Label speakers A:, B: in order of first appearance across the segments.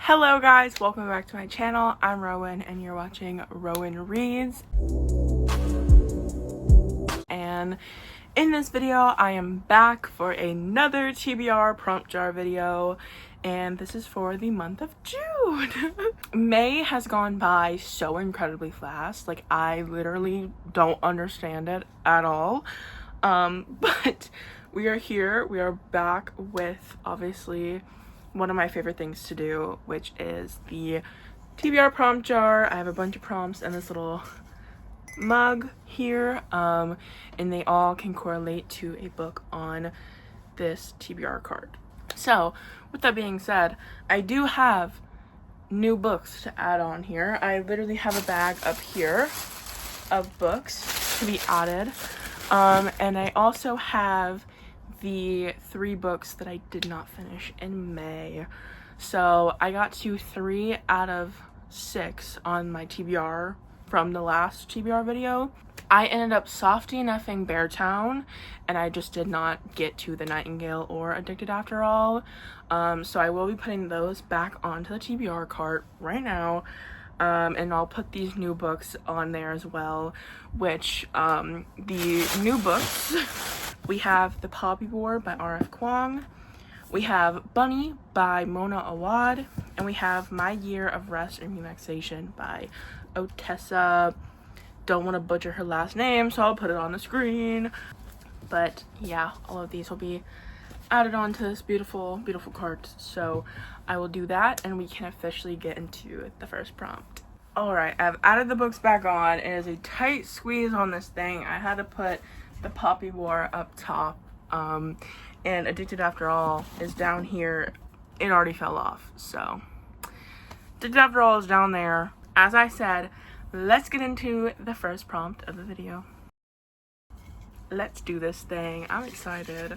A: Hello guys, welcome back to my channel. I'm Rowan and you're watching Rowan Reads. And in this video, I am back for another TBR prompt jar video, and this is for the month of June. May has gone by so incredibly fast. Like, I literally don't understand it at all. But we are here. We are back with, obviously, one of my favorite things to do, which is the TBR prompt jar. I have a bunch of prompts in this little mug here, and they all can correlate to a book on this TBR card. So with that being said, I do have new books to add on here. I literally have a bag up here of books to be added, and I also have the 3 books that I did not finish in May. So I got to 3 out of 6 on my TBR from the last TBR video. I ended up softy enoughing Beartown, and I just did not get to The Nightingale or Addicted After All. So I will be putting those back onto the TBR cart right now. And I'll put these new books on there as well, which the new books, we have The Poppy War by R.F. Kuang, we have Bunny by Mona Awad, and we have My Year of Rest and Relaxation by Otessa. Don't want to butcher her last name, so I'll put it on the screen. But yeah, all of these will be added onto this beautiful, beautiful cart. So I will do that, and we can officially get into the first prompt. Alright, I've added the books back on. It is a tight squeeze on this thing. I had to put The Poppy War up top, and Addicted After All is down here. It already fell off, so Addicted After All is down there. As I said, let's get into the first prompt of the video. Let's do this thing. I'm excited.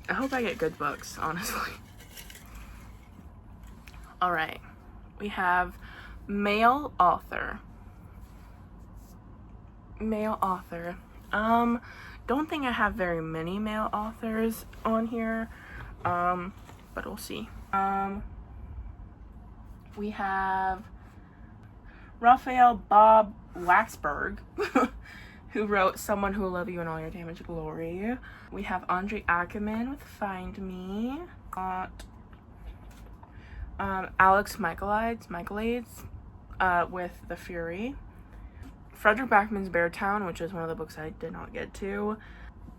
A: I hope I get good books, honestly. Alright, we have male author. Male author. Don't think I have very many male authors on here, but we'll see. We have Raphael Bob Waxberg, who wrote Someone Who Will Love You in All Your Damaged Glory. We have Andre Ackerman with Find Me. Alex Michaelides with The Fury. Frederick Backman's Beartown, which is one of the books I did not get to,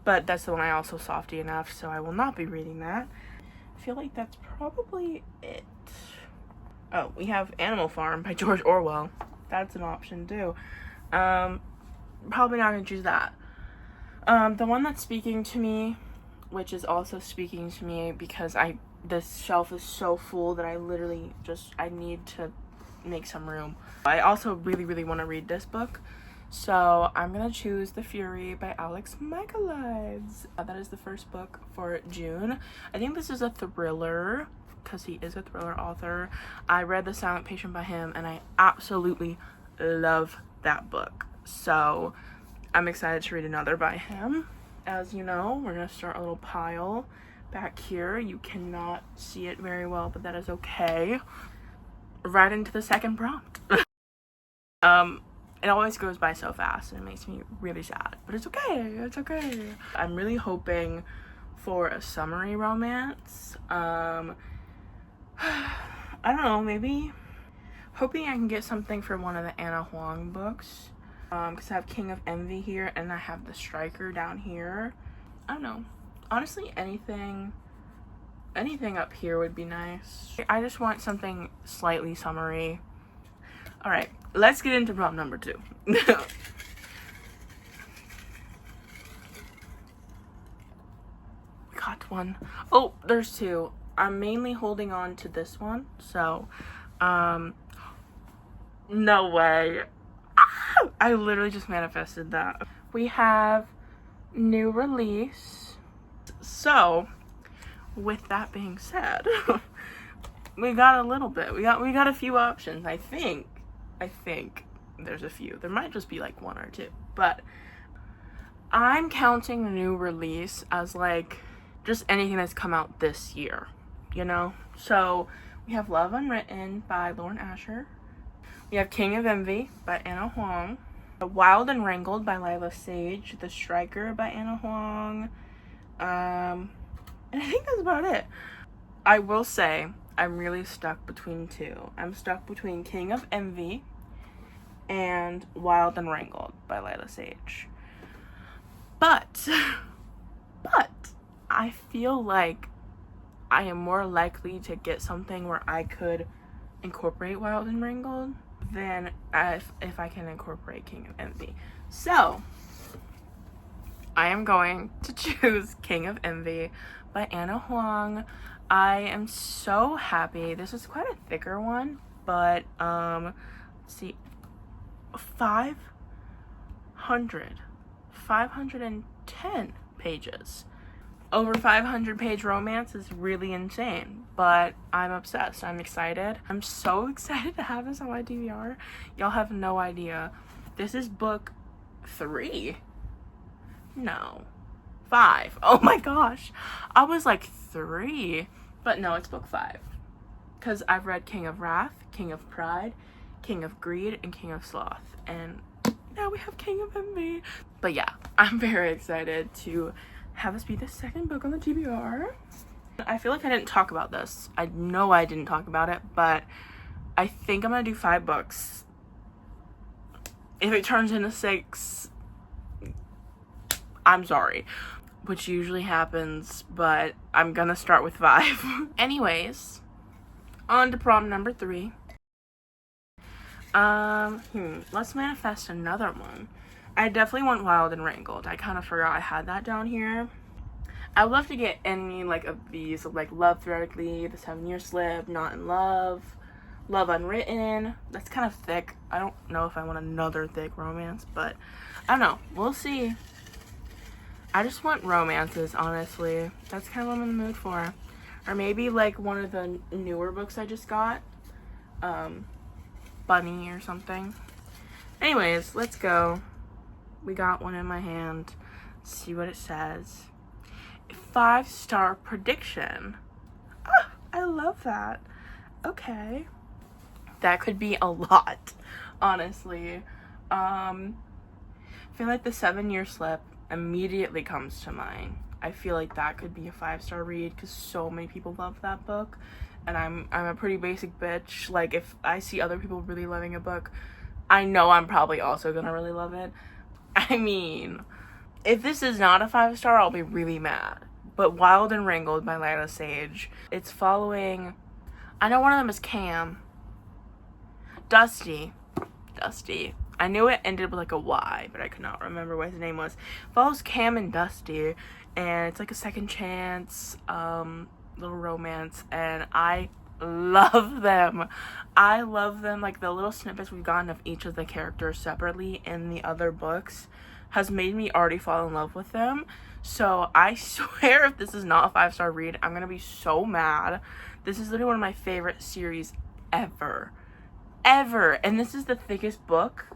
A: but that's the one I also softy enough, so I will not be reading that. I feel like that's probably it. Oh, we have Animal Farm by George Orwell. That's an option too. Probably not gonna choose that. The one that's speaking to me, which is also speaking to me because this shelf is so full that I literally I need to make some room. I also really want to read this book, so I'm gonna choose The Fury by Alex Michaelides. That is the first book for June. I think this is a thriller because he is a thriller author. I read The Silent Patient by him and I absolutely love that book, so I'm excited to read another by him. As you know, we're gonna start a little pile back here. You cannot see it very well, but that is okay. Right into the second prompt. It always goes by so fast and it makes me really sad, but it's okay, it's okay. I'm really hoping for a summary romance. I don't know, maybe hoping I can get something for one of the Anna Huang books, because I have King of Envy here and I have The Striker down here. I don't know, honestly, anything up here would be nice. I just want something slightly summary. All right, let's get into prompt number 2. Got one. Oh, there's 2. I'm mainly holding on to this one, so no way. Ah! I literally just manifested that. We have new release. So with that being said, we got a little bit. We got a few options. I think there's a few. There might just be like 1 or 2, but I'm counting the new release as like just anything that's come out this year, you know? So We have Love Unwritten by Lauren Asher. We have King of Envy by Anna Huang. Wild and Wrangled by Lila Sage. The Striker by Anna Huang. And I think that's about it. I will say I'm really stuck between two. I'm stuck between King of Envy and Wild and Wrangled by Lila Sage. But I feel like I am more likely to get something where I could incorporate Wild and Wrangled than if I can incorporate King of Envy. So I am going to choose King of Envy by Anna Huang. I am so happy. This is quite a thicker one, but let's see, 510 pages. Over 500 page romance is really insane, but I'm obsessed. I'm excited. I'm so excited to have this on my DVR. Y'all have no idea. This is book 3. No, 5. Oh my gosh. I was like 3, but no, it's book 5. Because I've read King of Wrath, King of Pride, King of Greed, and King of Sloth. And now we have King of Envy. But yeah, I'm very excited to have this be the second book on the TBR. I feel like I didn't talk about this. I know I didn't talk about it, but I think I'm gonna do 5 books. If it turns into 6, I'm sorry, which usually happens, but I'm gonna start with 5. Anyways, on to prompt number 3. Let's manifest another one. I definitely want Wild and Wrangled. I kind of forgot I had that down here. I would love to get any like of these, like Love Theoretically, The 7-Year Slip, Not in Love, Love Unwritten. That's kind of thick. I don't know if I want another thick romance, but I don't know. We'll see. I just want romances, honestly. That's kind of what I'm in the mood for. Or maybe like one of the newer books I just got. Bunny or something. Anyways, let's go. We got one in my hand. Let's see what it says. 5-star prediction. Ah, I love that. Okay. That could be a lot, honestly. I feel like The 7-Year Slip immediately comes to mind. I feel like that could be a 5-star read because so many people love that book. And I'm a pretty basic bitch. Like, if I see other people really loving a book, I know I'm probably also gonna really love it. I mean, if this is not a 5-star, I'll be really mad. But Wild and Wrangled by Lila Sage. It's following, I know one of them is Cam. Dusty. I knew it ended with like a Y, but I could not remember what his name was. Follows Cam and Dusty, and it's like a second chance, little romance, and I love them. Like the little snippets we've gotten of each of the characters separately in the other books has made me already fall in love with them. So I swear if this is not a 5-star read, I'm gonna be so mad. This is literally one of my favorite series ever. And this is the thickest book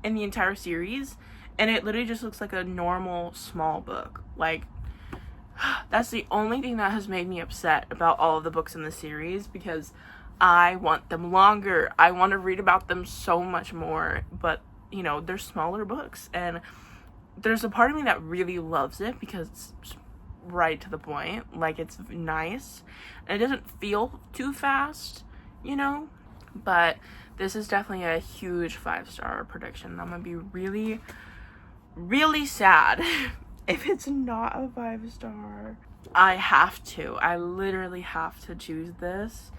A: in the entire series, and it literally just looks like a normal small book. Like, that's the only thing that has made me upset about all of the books in the series, because I want them longer. I want to read about them so much more, but you know, they're smaller books, and there's a part of me that really loves it because it's right to the point. Like, it's nice and it doesn't feel too fast, you know. But this is definitely a huge 5-star prediction. I'm gonna be really, really sad if it's not a 5-star. I literally have to choose this.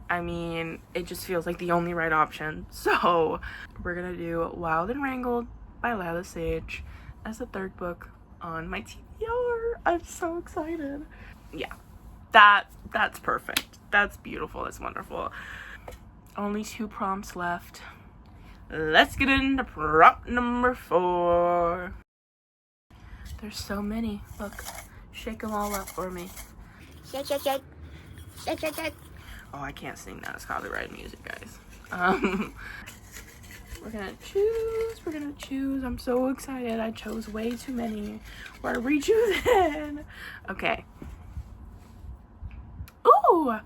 A: I mean, it just feels like the only right option. So we're gonna do Wild and Wrangled by Lila Sage as the 3rd book on my TBR. I'm so excited. Yeah, that's perfect. That's beautiful. That's wonderful. Only 2 prompts left. Let's get into prompt number 4. There's so many. Look, shake them all up for me.
B: Shake, shake, shake. Shake, shake, shake.
A: Oh, I can't sing that. It's copyrighted music, guys. We're gonna choose. I'm so excited. I chose way too many. We're rechoosing. Okay. Ooh,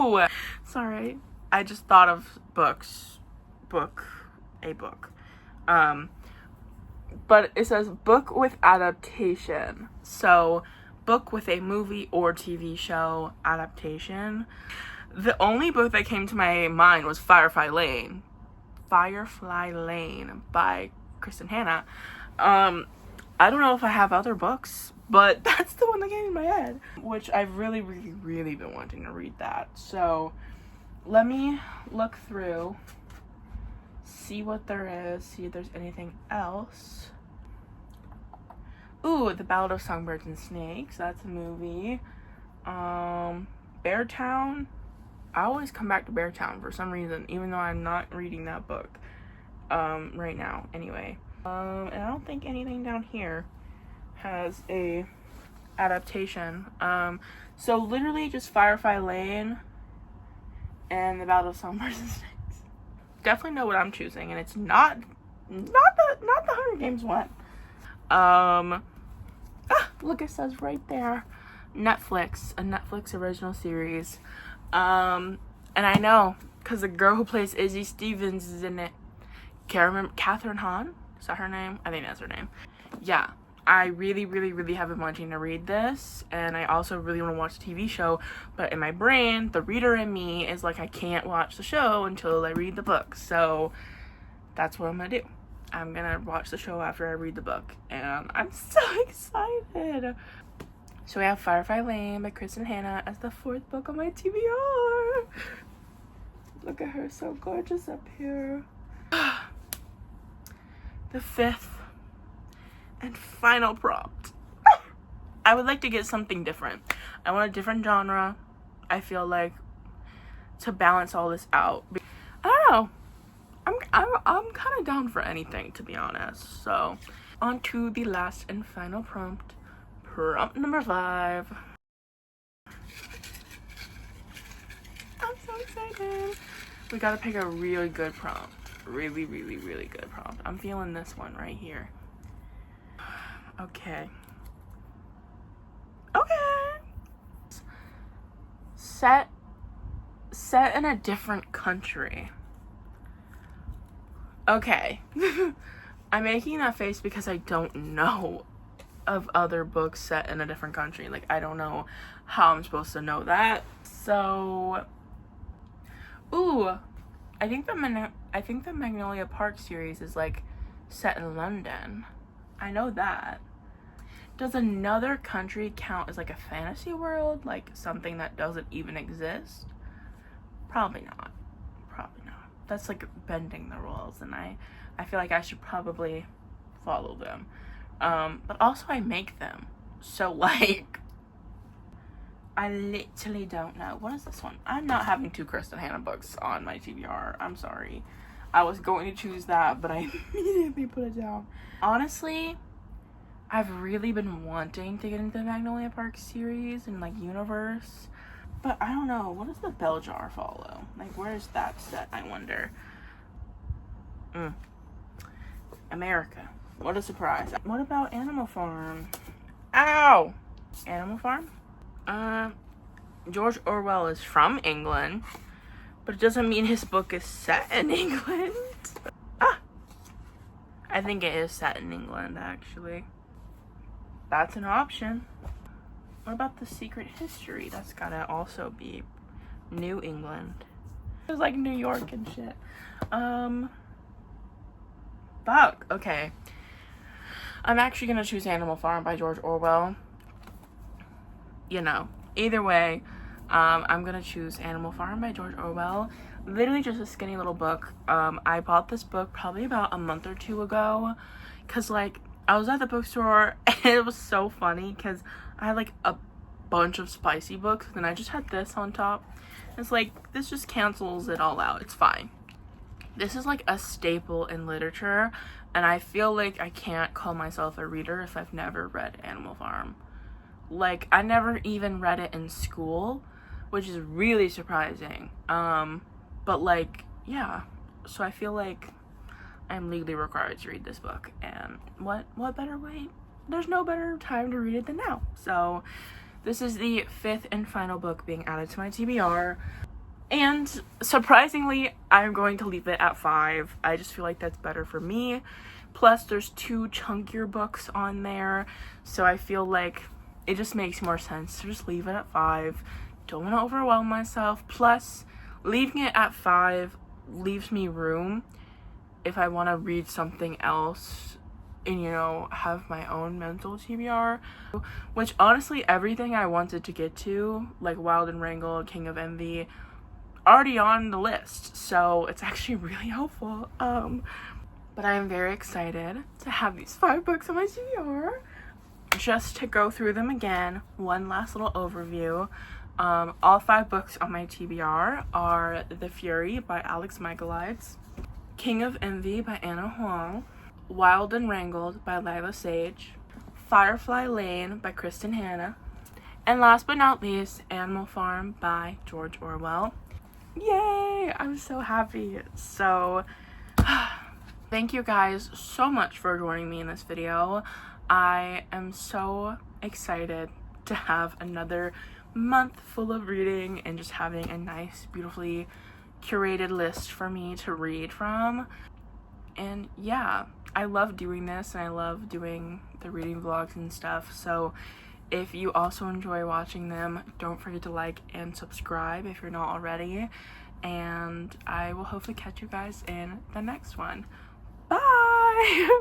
A: Ooh, sorry. I just thought of a book. But it says book with adaptation. So, book with a movie or TV show adaptation. The only book that came to my mind was Firefly Lane by Kristen Hanna. I don't know if I have other books, but that's the one that came in my head, which I've really been wanting to read that. So let me look through, see what there is, see if there's anything else. Ooh, The Ballad of Songbirds and Snakes, that's a movie. Beartown. I always come back to Beartown for some reason, even though I'm not reading that book right now anyway. And I don't think anything down here has a adaptation. So literally just Firefly Lane and The Ballad of Songbirds and Snakes. Definitely know what I'm choosing, and it's not the Hunger Games one. Look, it says right there, Netflix, a Netflix original series. And I know, because the girl who plays Izzy Stevens is in it. Can't remember, Catherine Hahn? Is that her name? I think that's her name. Yeah, I really have been wanting to read this, and I also really want to watch the TV show, but in my brain, the reader in me is like, I can't watch the show until I read the book, so that's what I'm gonna do. I'm gonna watch the show after I read the book, and I'm so excited. So we have Firefly Lane by Kristen Hanna as the 4th book on my TBR. Look at her, so gorgeous up here. The 5th and final prompt. I would like to get something different. I want a different genre, I feel like, to balance all this out. I don't know. I'm kind of down for anything, to be honest. So, on to the last and final prompt. Prompt number 5. I'm so excited. We gotta pick a really good prompt. Really good prompt. I'm feeling this one right here. Okay. Set in a different country. Okay. I'm making that face because I don't know of other books set in a different country. Like, I don't know how I'm supposed to know that. So, ooh, I think the Magnolia Park series is like set in London. I know that. Does another country count as like a fantasy world, like something that doesn't even exist? Probably not. That's like bending the rules, and I feel like I should probably follow them. But also I make them, so like, I literally don't know. What is this one? I'm not having 2 Kristen Hanna books on my TBR. I'm sorry. I was going to choose that, but I immediately put it down. Honestly, I've really been wanting to get into the Magnolia Park series and like universe, but I don't know. What does the bell jar follow? Like, where is that set, I wonder? America. What a surprise. What about Animal Farm? Ow! Animal Farm? George Orwell is from England, but it doesn't mean his book is set in England. I think it is set in England, actually. That's an option. What about The Secret History? That's gotta also be New England. It's like New York and shit. Fuck. Okay. I'm actually gonna choose Animal Farm by George Orwell. You know, either way, I'm gonna choose Animal Farm by George Orwell. Literally just a skinny little book. I bought this book probably about a month or 2 ago, because like I was at the bookstore and it was so funny because I had like a bunch of spicy books and I just had this on top. It's like, this just cancels it all out. It's fine. This is like a staple in literature, and I feel like I can't call myself a reader if I've never read Animal Farm. Like, I never even read it in school, which is really surprising. But like, yeah. So I feel like I'm legally required to read this book, and what better way? There's no better time to read it than now. So this is the 5th and final book being added to my TBR. And surprisingly, I'm going to leave it at 5. I just feel like that's better for me. Plus, there's 2 chunkier books on there, so I feel like it just makes more sense to just leave it at 5. Don't want to overwhelm myself. Plus, leaving it at 5 leaves me room if I want to read something else and, you know, have my own mental TBR. Which, honestly, everything I wanted to get to, like Wild and Wrangled, King of Envy, already on the list, so it's actually really helpful. But I am very excited to have these 5 books on my TBR. Just to go through them again, one last little overview. All 5 books on my TBR are The Fury by Alex Michaelides, King of Envy by Anna Huang, Wild and Wrangled by Lila Sage, Firefly Lane by Kristen Hanna, and last but not least, Animal Farm by George Orwell. Yay! I'm so happy. So, thank you guys so much for joining me in this video. I am so excited to have another month full of reading and just having a nice, beautifully curated list for me to read from. And yeah, I love doing this and I love doing the reading vlogs and stuff. So if you also enjoy watching them, don't forget to like and subscribe if you're not already. And I will hopefully catch you guys in the next one. Bye!